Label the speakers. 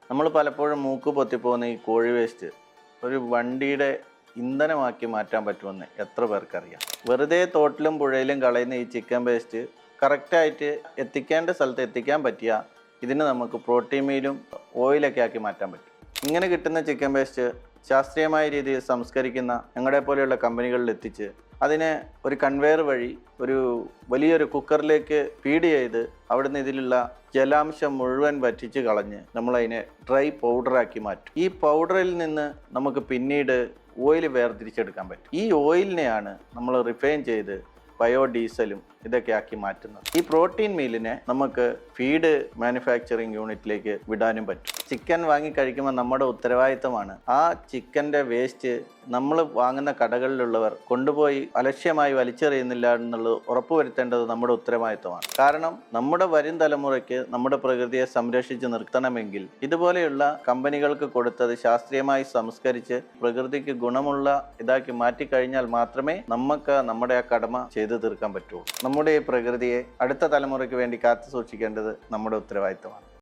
Speaker 1: നമ്മൾ പലപ്പോഴും മൂക്ക് പൊത്തിപ്പോകുന്ന ഈ കോഴി വേസ്റ്റ് ഒരു വണ്ടിയുടെ ഇന്ധനമാക്കി മാറ്റാൻ പറ്റുമെന്ന് എത്ര പേർക്കറിയാം? വെറുതെ തോട്ടിലും പുഴയിലും കളയുന്ന ഈ ചിക്കൻ വേസ്റ്റ് കറക്റ്റായിട്ട് എത്തിക്കേണ്ട സ്ഥലത്ത് എത്തിക്കാൻ പറ്റിയ ഇതിന് നമുക്ക് പ്രോട്ടീൻ മീലും ഓയിലൊക്കെ ആക്കി മാറ്റാൻ പറ്റും. ഇങ്ങനെ കിട്ടുന്ന ചിക്കൻ വേസ്റ്റ് ശാസ്ത്രീയമായ രീതിയിൽ സംസ്കരിക്കുന്ന ഞങ്ങളെ പോലെയുള്ള കമ്പനികളിൽ എത്തിച്ച് അതിനെ ഒരു കൺവെയർ വഴി ഒരു വലിയൊരു കുക്കറിലേക്ക് ഫീഡ് ചെയ്ത് അവിടുന്ന് ഇതിലുള്ള ജലാംശം മുഴുവൻ വറ്റിച്ച് കളഞ്ഞ് നമ്മളതിനെ ഡ്രൈ പൗഡറാക്കി മാറ്റും. ഈ പൗഡറിൽ നിന്ന് നമുക്ക് പിന്നീട് ഓയിൽ വേർതിരിച്ചെടുക്കാൻ പറ്റും. ഈ ഓയിലിനെയാണ് നമ്മൾ റിഫൈൻ ചെയ്ത് ബയോഡീസലും ഇതൊക്കെ ആക്കി മാറ്റുന്നത്. ഈ പ്രോട്ടീൻ മീലിനെ നമുക്ക് ഫീഡ് മാനുഫാക്ചറിങ് യൂണിറ്റിലേക്ക് വിടാനും പറ്റും. ചിക്കൻ വാങ്ങി കഴിക്കുമ്പോൾ നമ്മുടെ ഉത്തരവാദിത്തമാണ് ആ ചിക്കൻ്റെ വേസ്റ്റ് നമ്മൾ വാങ്ങുന്ന കടകളിലുള്ളവർ കൊണ്ടുപോയി അലക്ഷ്യമായി വലിച്ചെറിയുന്നില്ല എന്നുള്ളത് ഉറപ്പുവരുത്തേണ്ടത് നമ്മുടെ ഉത്തരവാദിത്തമാണ്. കാരണം നമ്മുടെ വരും തലമുറയ്ക്ക് നമ്മുടെ പ്രകൃതിയെ സംരക്ഷിച്ച് നിർത്തണമെങ്കിൽ ഇതുപോലെയുള്ള കമ്പനികൾക്ക് കൊടുത്തത് ശാസ്ത്രീയമായി സംസ്കരിച്ച് പ്രകൃതിക്ക് ഗുണമുള്ള ഇതാക്കി മാറ്റിക്കഴിഞ്ഞാൽ മാത്രമേ നമുക്ക് നമ്മുടെ ആ കടമ ചെയ്തു തീർക്കാൻ പറ്റുള്ളൂ. നമ്മുടെ ഈ പ്രകൃതിയെ അടുത്ത തലമുറയ്ക്ക് വേണ്ടി കാത്തു സൂക്ഷിക്കേണ്ടത് നമ്മുടെ ഉത്തരവാദിത്തമാണ്.